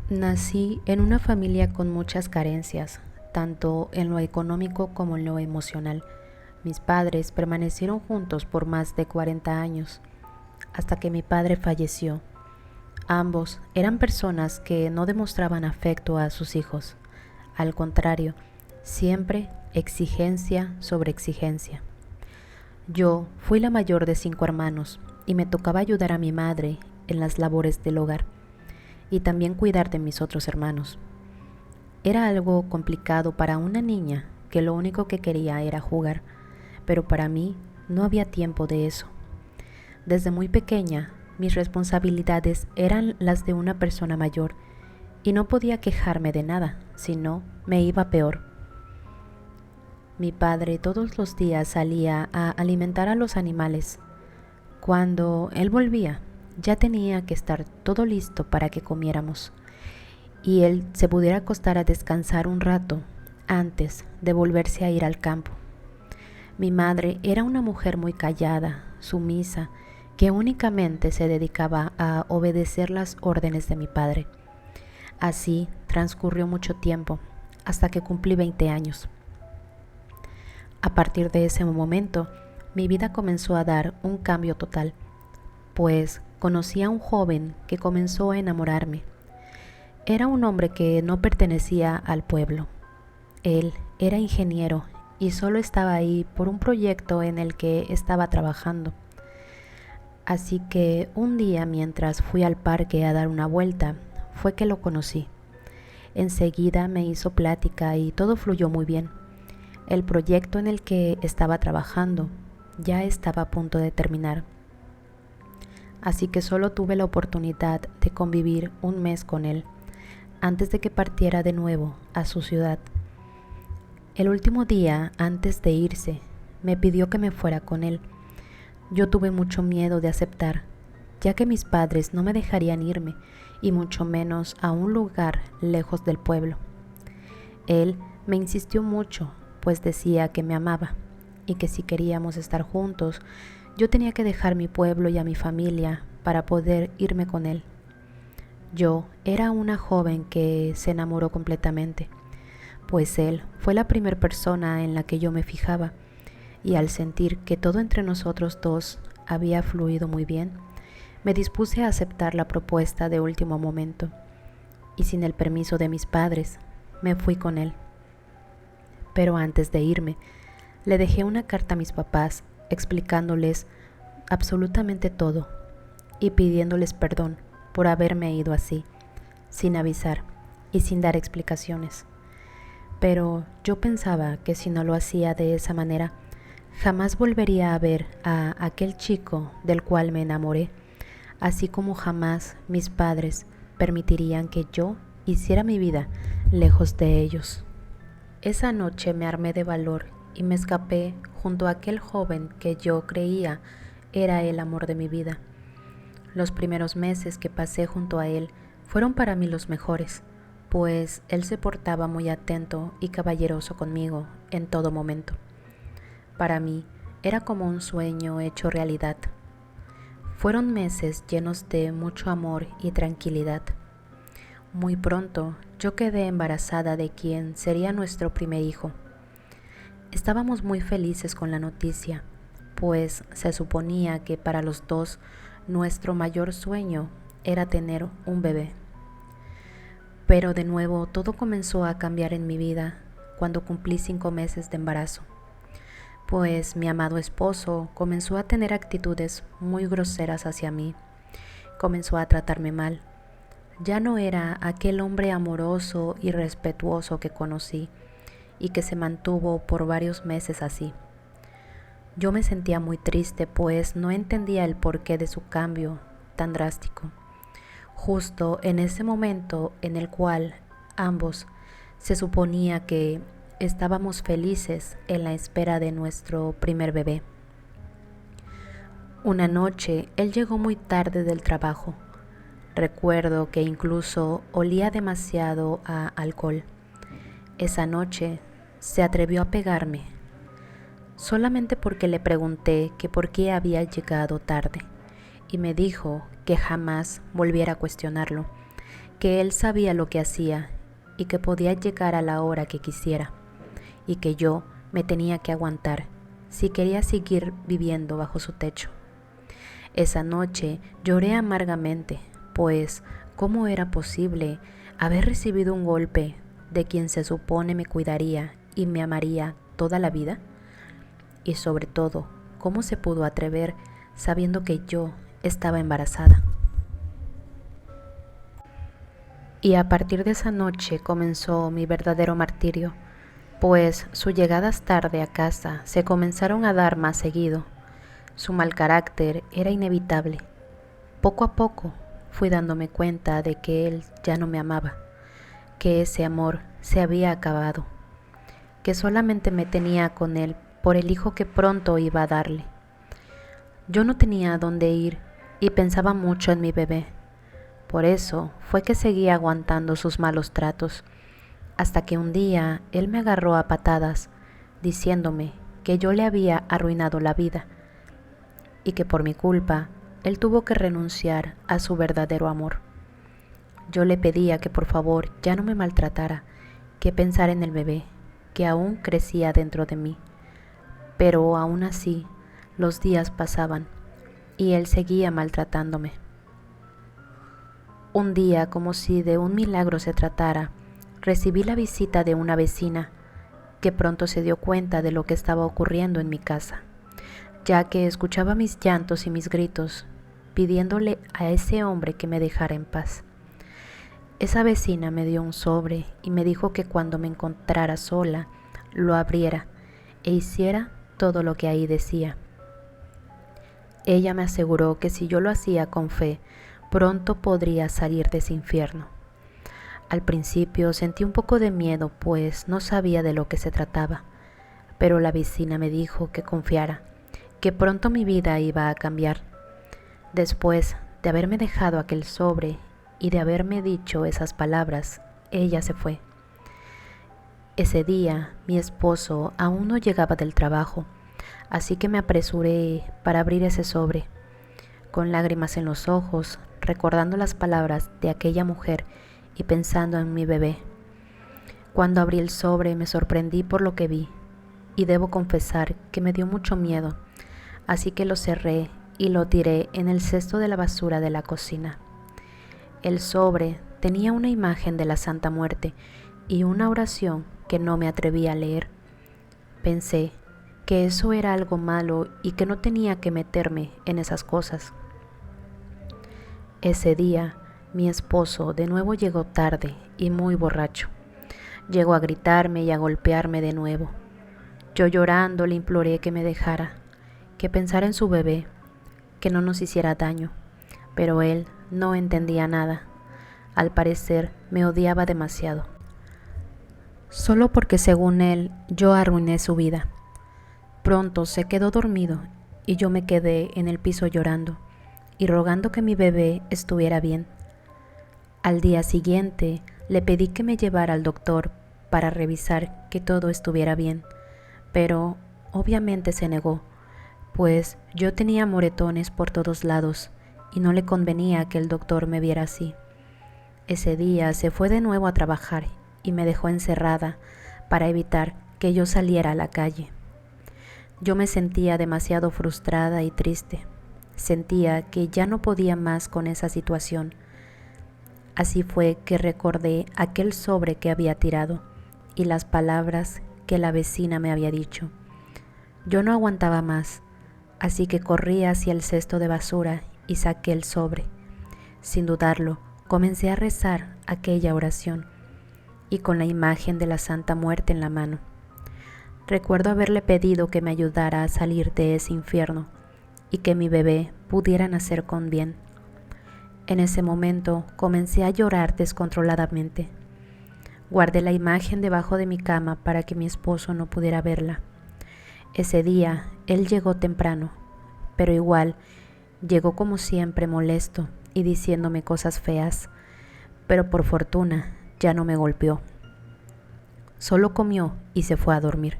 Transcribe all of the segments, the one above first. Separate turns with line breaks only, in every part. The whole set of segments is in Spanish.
Nací en una familia con muchas carencias, tanto en lo económico como en lo emocional. Mis padres permanecieron juntos por más de 40 años, hasta que mi padre falleció. Ambos eran personas que no demostraban afecto a sus hijos. Al contrario, siempre exigencia sobre exigencia. Yo fui la mayor de 5 hermanos y me tocaba ayudar a mi madre en las labores del hogar y también cuidar de mis otros hermanos. Era algo complicado para una niña que lo único que quería era jugar, pero para mí no había tiempo de eso. Desde muy pequeña, mis responsabilidades eran las de una persona mayor y no podía quejarme de nada, si no, me iba peor. Mi padre todos los días salía a alimentar a los animales. Cuando él volvía, ya tenía que estar todo listo para que comiéramos y él se pudiera acostar a descansar un rato antes de volverse a ir al campo. Mi madre era una mujer muy callada, sumisa, que únicamente se dedicaba a obedecer las órdenes de mi padre. Así transcurrió mucho tiempo, hasta que cumplí 20 años. A partir de ese momento, mi vida comenzó a dar un cambio total, pues conocí a un joven que comenzó a enamorarme. Era un hombre que no pertenecía al pueblo. Él era ingeniero y solo estaba ahí por un proyecto en el que estaba trabajando. Así que un día, mientras fui al parque a dar una vuelta, fue que lo conocí. Enseguida me hizo plática y todo fluyó muy bien. El proyecto en el que estaba trabajando ya estaba a punto de terminar. Así que solo tuve la oportunidad de convivir un mes con él, antes de que partiera de nuevo a su ciudad. El último día, antes de irse, me pidió que me fuera con él. Yo tuve mucho miedo de aceptar, ya que mis padres no me dejarían irme, y mucho menos a un lugar lejos del pueblo. Él me insistió mucho, pues decía que me amaba, y que si queríamos estar juntos, yo tenía que dejar mi pueblo y a mi familia para poder irme con él. Yo era una joven que se enamoró completamente, pues él fue la primera persona en la que yo me fijaba, y al sentir que todo entre nosotros dos había fluido muy bien, me dispuse a aceptar la propuesta de último momento, y sin el permiso de mis padres, me fui con él. Pero antes de irme, le dejé una carta a mis papás explicándoles absolutamente todo y pidiéndoles perdón por haberme ido así, sin avisar y sin dar explicaciones. Pero yo pensaba que si no lo hacía de esa manera, jamás volvería a ver a aquel chico del cual me enamoré, así como jamás mis padres permitirían que yo hiciera mi vida lejos de ellos. Esa noche me armé de valor y me escapé junto a aquel joven que yo creía era el amor de mi vida. Los primeros meses que pasé junto a él fueron para mí los mejores, pues él se portaba muy atento y caballeroso conmigo en todo momento. Para mí era como un sueño hecho realidad. Fueron meses llenos de mucho amor y tranquilidad. Muy pronto yo quedé embarazada de quien sería nuestro primer hijo. Estábamos muy felices con la noticia, pues se suponía que para los dos nuestro mayor sueño era tener un bebé. Pero de nuevo todo comenzó a cambiar en mi vida cuando cumplí 5 meses de embarazo, pues mi amado esposo comenzó a tener actitudes muy groseras hacia mí. Comenzó a tratarme mal. Ya no era aquel hombre amoroso y respetuoso que conocí y que se mantuvo por varios meses así. Yo me sentía muy triste, pues no entendía el porqué de su cambio tan drástico. Justo en ese momento en el cual ambos se suponía que estábamos felices en la espera de nuestro primer bebé. Una noche él llegó muy tarde del trabajo. Recuerdo que incluso olía demasiado a alcohol. Esa noche se atrevió a pegarme, solamente porque le pregunté que por qué había llegado tarde, y me dijo que jamás volviera a cuestionarlo, que él sabía lo que hacía y que podía llegar a la hora que quisiera, y que yo me tenía que aguantar si quería seguir viviendo bajo su techo. Esa noche lloré amargamente, pues ¿cómo era posible haber recibido un golpe de quien se supone me cuidaría y me amaría toda la vida? Y sobre todo, ¿cómo se pudo atrever sabiendo que yo estaba embarazada? Y a partir de esa noche comenzó mi verdadero martirio, pues sus llegadas tarde a casa se comenzaron a dar más seguido. Su mal carácter era inevitable. Poco a poco fui dándome cuenta de que él ya no me amaba, que ese amor se había acabado, que solamente me tenía con él por el hijo que pronto iba a darle. Yo no tenía a dónde ir y pensaba mucho en mi bebé. Por eso fue que seguía aguantando sus malos tratos, hasta que un día él me agarró a patadas, diciéndome que yo le había arruinado la vida y que por mi culpa él tuvo que renunciar a su verdadero amor. Yo le pedía que por favor ya no me maltratara, que pensara en el bebé, que aún crecía dentro de mí. Pero aún así, los días pasaban y él seguía maltratándome. Un día, como si de un milagro se tratara, recibí la visita de una vecina que pronto se dio cuenta de lo que estaba ocurriendo en mi casa, ya que escuchaba mis llantos y mis gritos, pidiéndole a ese hombre que me dejara en paz. Esa vecina me dio un sobre y me dijo que cuando me encontrara sola, lo abriera e hiciera todo lo que ahí decía. Ella me aseguró que si yo lo hacía con fe, pronto podría salir de ese infierno. Al principio sentí un poco de miedo, pues no sabía de lo que se trataba, pero la vecina me dijo que confiara, que pronto mi vida iba a cambiar. Después de haberme dejado aquel sobre y de haberme dicho esas palabras, ella se fue. Ese día mi esposo aún no llegaba del trabajo, así que me apresuré para abrir ese sobre, con lágrimas en los ojos, recordando las palabras de aquella mujer y pensando en mi bebé. Cuando abrí el sobre me sorprendí por lo que vi, y debo confesar que me dio mucho miedo, así que lo cerré y lo tiré en el cesto de la basura de la cocina. El sobre tenía una imagen de la Santa Muerte y una oración que no me atreví a leer. Pensé que eso era algo malo y que no tenía que meterme en esas cosas. Ese día, mi esposo de nuevo llegó tarde y muy borracho. Llegó a gritarme y a golpearme de nuevo. Yo llorando le imploré que me dejara, que pensara en su bebé, que no nos hiciera daño, pero él no entendía nada. Al parecer me odiaba demasiado, solo porque según él yo arruiné su vida. Pronto se quedó dormido y yo me quedé en el piso llorando y rogando que mi bebé estuviera bien. Al día siguiente le pedí que me llevara al doctor para revisar que todo estuviera bien, pero obviamente se negó, pues yo tenía moretones por todos lados y no le convenía que el doctor me viera así. Ese día se fue de nuevo a trabajar y me dejó encerrada para evitar que yo saliera a la calle. Yo me sentía demasiado frustrada y triste. Sentía que ya no podía más con esa situación. Así fue que recordé aquel sobre que había tirado y las palabras que la vecina me había dicho. Yo no aguantaba más, así que corrí hacia el cesto de basura y saqué el sobre. Sin dudarlo, comencé a rezar aquella oración y con la imagen de la Santa Muerte en la mano. Recuerdo haberle pedido que me ayudara a salir de ese infierno y que mi bebé pudiera nacer con bien. En ese momento comencé a llorar descontroladamente. Guardé la imagen debajo de mi cama para que mi esposo no pudiera verla. Ese día él llegó temprano, pero igual llegó como siempre molesto y diciéndome cosas feas, pero por fortuna ya no me golpeó. Solo comió y se fue a dormir.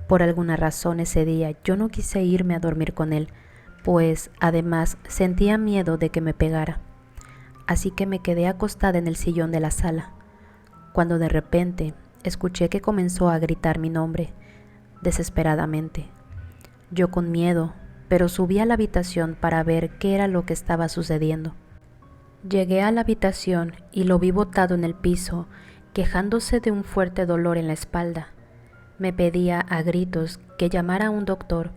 Por alguna razón ese día yo no quise irme a dormir con él, pues además sentía miedo de que me pegara. así que me quedé acostada en el sillón de la sala, cuando de repente escuché que comenzó a gritar mi nombre, desesperadamente. Yo con miedo, pero subí a la habitación para ver qué era lo que estaba sucediendo. Llegué a la habitación y lo vi botado en el piso, quejándose de un fuerte dolor en la espalda. Me pedía a gritos que llamara a un doctor,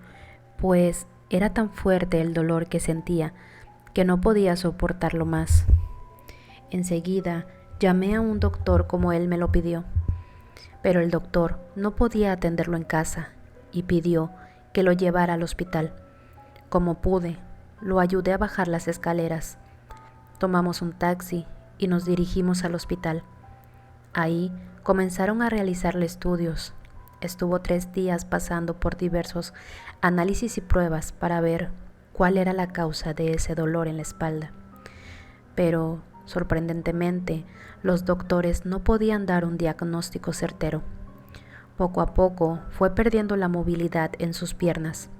pues era tan fuerte el dolor que sentía que no podía soportarlo más. Enseguida llamé a un doctor como él me lo pidió, pero el doctor no podía atenderlo en casa y pidió que lo llevara al hospital. Como pude, lo ayudé a bajar las escaleras. Tomamos un taxi y nos dirigimos al hospital. Ahí comenzaron a realizarle estudios. Estuvo 3 días pasando por diversos análisis y pruebas para ver cuál era la causa de ese dolor en la espalda. Pero, sorprendentemente, los doctores no podían dar un diagnóstico certero. Poco a poco fue perdiendo la movilidad en sus piernas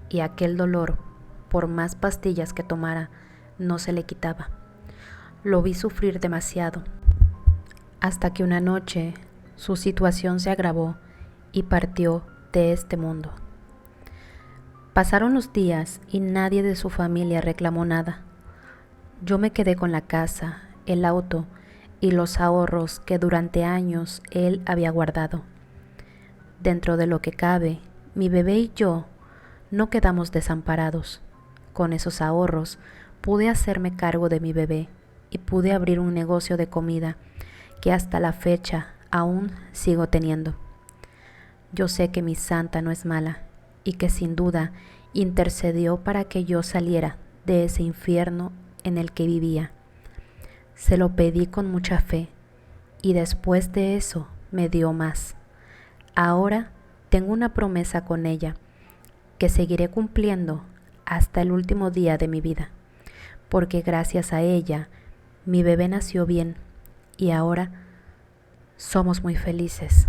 y aquel dolor, por más pastillas que tomara, no se le quitaba. Lo vi sufrir demasiado, hasta que una noche su situación se agravó y partió de este mundo. Pasaron los días y nadie de su familia reclamó nada. Yo me quedé con la casa, el auto y los ahorros que durante años él había guardado. Dentro de lo que cabe, mi bebé y yo no quedamos desamparados. Con esos ahorros pude hacerme cargo de mi bebé y pude abrir un negocio de comida que hasta la fecha aún sigo teniendo. Yo sé que mi santa no es mala y que sin duda intercedió para que yo saliera de ese infierno en el que vivía. Se lo pedí con mucha fe y después de eso me dio más. Ahora tengo una promesa con ella que seguiré cumpliendo hasta el último día de mi vida, porque gracias a ella mi bebé nació bien y ahora somos muy felices.